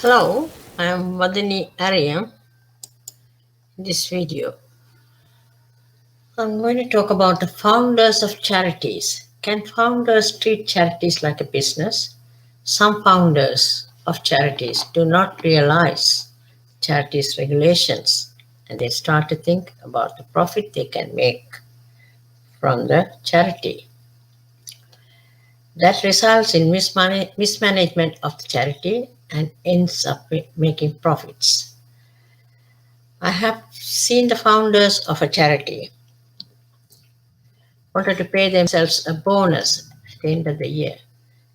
Hello, I am Vadini Arya. In this video, I'm going to talk about the founders of charities. Can founders treat charities like a business? Some founders of charities do not realize charities regulations and they start to think about the profit they can make from the charity. That results in mismanagement of the charity and ends up making profits. I have seen the founders of a charity wanted to pay themselves a bonus at the end of the year.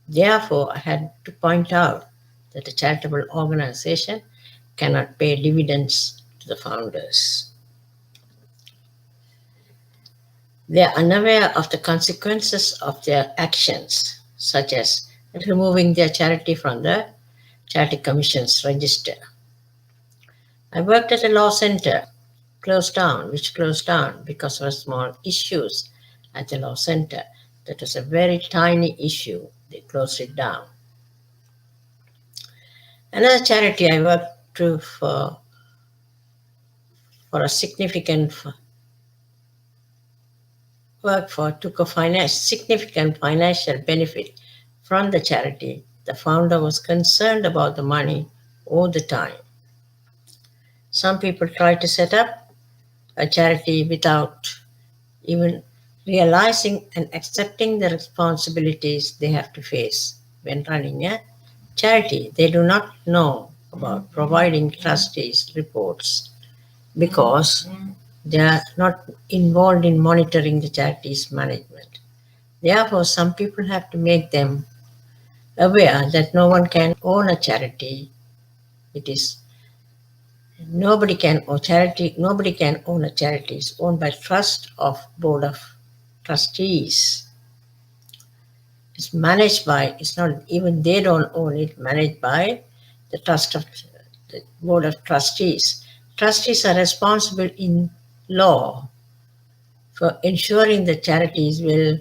Therefore, I had to point out that a charitable organization cannot pay dividends to the founders. They are unaware of the consequences of their actions, such as removing their charity from the Charity Commission's register. I worked at a law center which closed down because of small issues at the law center. That was a very tiny issue. They closed it down. Another charity I worked to for a significant work for took a significant financial benefit from the charity. The founder was concerned about the money all the time. Some people try to set up a charity without even realizing and accepting the responsibilities they have to face when running a charity. They do not know about providing trustees reports because they are not involved in monitoring the charity's management. Therefore, some people have to make them aware that no one can own a charity. It is nobody can own a charity. It's owned by trust of board of trustees. It's managed by, it's not even they don't own it, managed by the trust of the board of trustees. Trustees are responsible in law for ensuring the charities will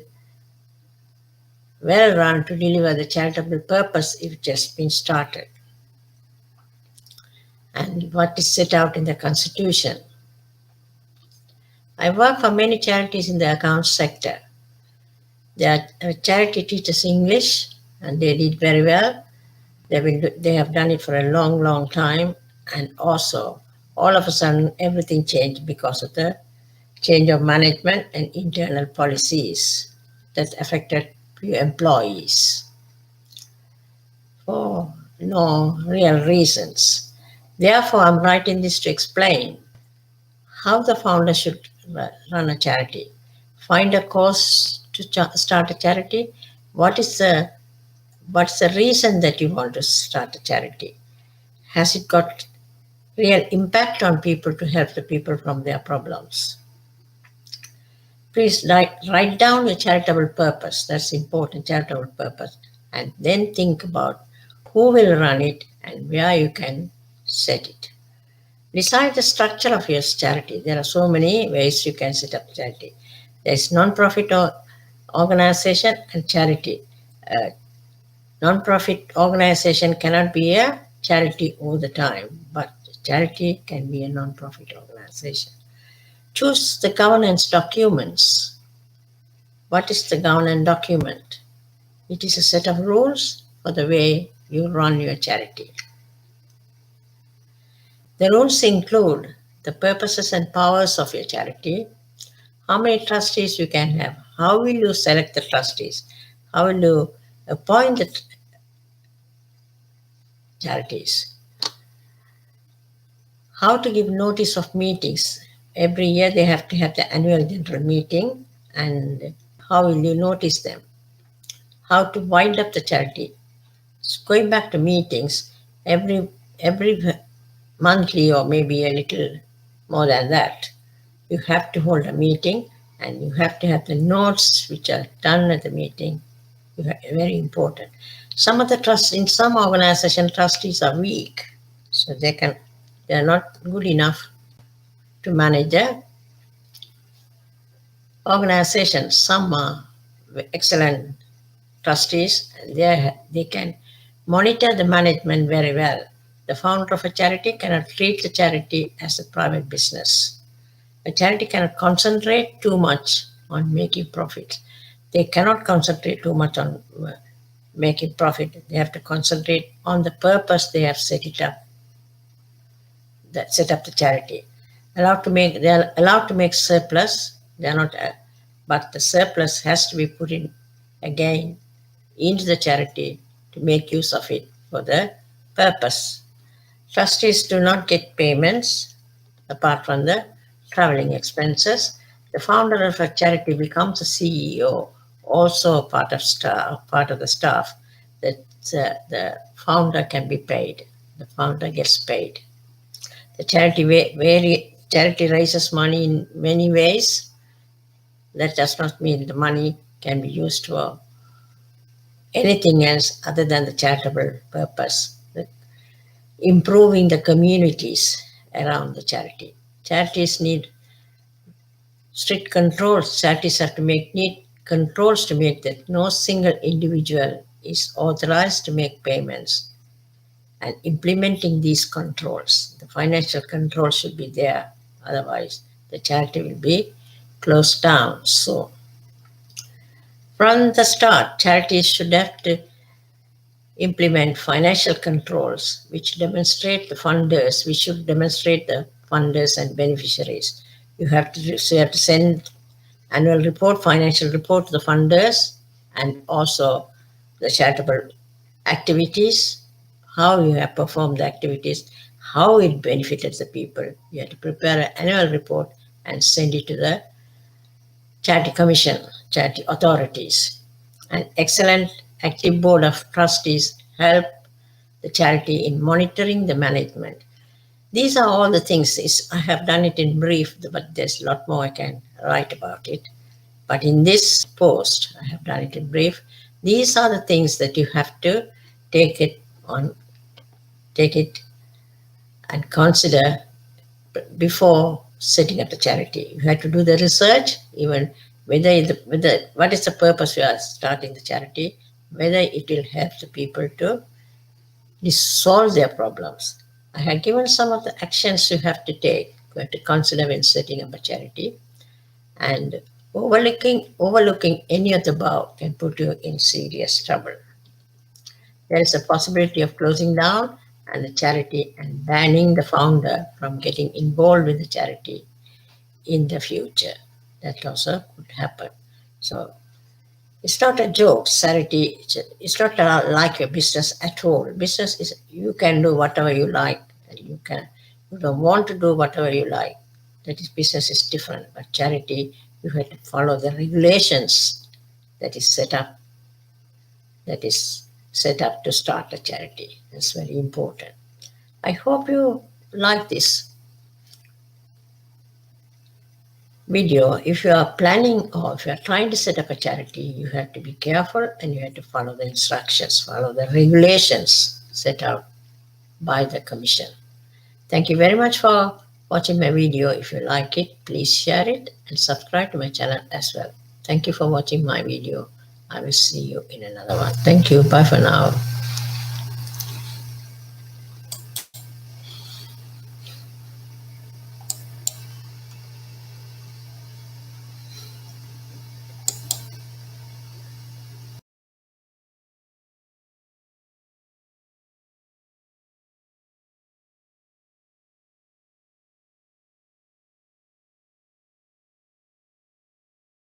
well run to deliver the charitable purpose if it has been started and what is set out in the Constitution. I work for many charities in the accounts sector. A charity teaches English and they did very well. They have done it for a long, long time, and also all of a sudden everything changed because of the change of management and internal policies that affected few employees for no real reasons. Therefore, I'm writing this to explain how the founder should run a charity. Find a cause to start a charity. What's the reason that you want to start a charity? Has it got real impact on people to help the people from their problems? Please write down your charitable purpose. That's important, charitable purpose. And then think about who will run it and where you can set it. Decide the structure of your charity. There are so many ways you can set up charity. There's non-profit organization and charity. Non-profit organization cannot be a charity all the time, but charity can be a non-profit organization. Choose the governance documents. What is the governance document? It is a set of rules for the way you run your charity. The rules include the purposes and powers of your charity, how many trustees you can have, how will you select the trustees, how will you appoint the charities, how to give notice of meetings. Every year they have to have the annual general meeting, and how will you notice them? How to wind up the charity. So going back to meetings, every monthly or maybe a little more than that, you have to hold a meeting and you have to have the notes which are done at the meeting. Very important. Some of the trusts in some organization trustees are weak, so they are not good enough to manage the organization. Some are excellent trustees and they can monitor the management very well. The founder of a charity cannot treat the charity as a private business. A charity cannot concentrate too much on making profit. They cannot concentrate too much on making profit. They have to concentrate on the purpose they have set it up. That set up the charity. They are allowed to make surplus. They are not, but the surplus has to be put in again into the charity to make use of it for the purpose. Trustees do not get payments apart from the traveling expenses. The founder of a charity becomes a CEO, also part of the staff. That the founder can be paid. The founder gets paid. The charity raises money in many ways. That does not mean the money can be used for anything else other than the charitable purpose. Improving the communities around the charity. Charities need strict controls. Charities have to need controls to make that no single individual is authorized to make payments. And implementing these controls, the financial control should be there. Otherwise, the charity will be closed down. So, from the start, charities should have to implement financial controls which demonstrate the funders. We should demonstrate the funders and beneficiaries. You have to send annual report, financial report to the funders, and also the charitable activities, how you have performed the activities, how it benefited the people. You have to prepare an annual report and send it to the charity commission, charity authorities. An excellent active board of trustees help the charity in monitoring the management. These are all the things. I have done it in brief, but there's a lot more I can write about it. But in this post, I have done it in brief. These are the things that you have to take it and consider before setting up the charity. You have to do the research, even what is the purpose you are starting the charity, whether it will help the people to solve their problems. I have given some of the actions you have to take, you have to consider when setting up a charity, and overlooking any of the above can put you in serious trouble. There is a possibility of closing down and the charity and banning the founder from getting involved with the charity in the future. That also could happen. So it's not a joke. Charity, it's not like a business at all. Business is you can do whatever you like, and you don't want to do whatever you like. That is, business is different. But charity, you have to follow the regulations that is set up to start a charity. That's very important. I hope you like this video. If you are planning or if you are trying to set up a charity, you have to be careful and you have to follow the instructions, follow the regulations set out by the commission. Thank you very much for watching my video. If you like it, please share it and subscribe to my channel as well. Thank you for watching my video. I will see you in another one. Thank you. Bye for now.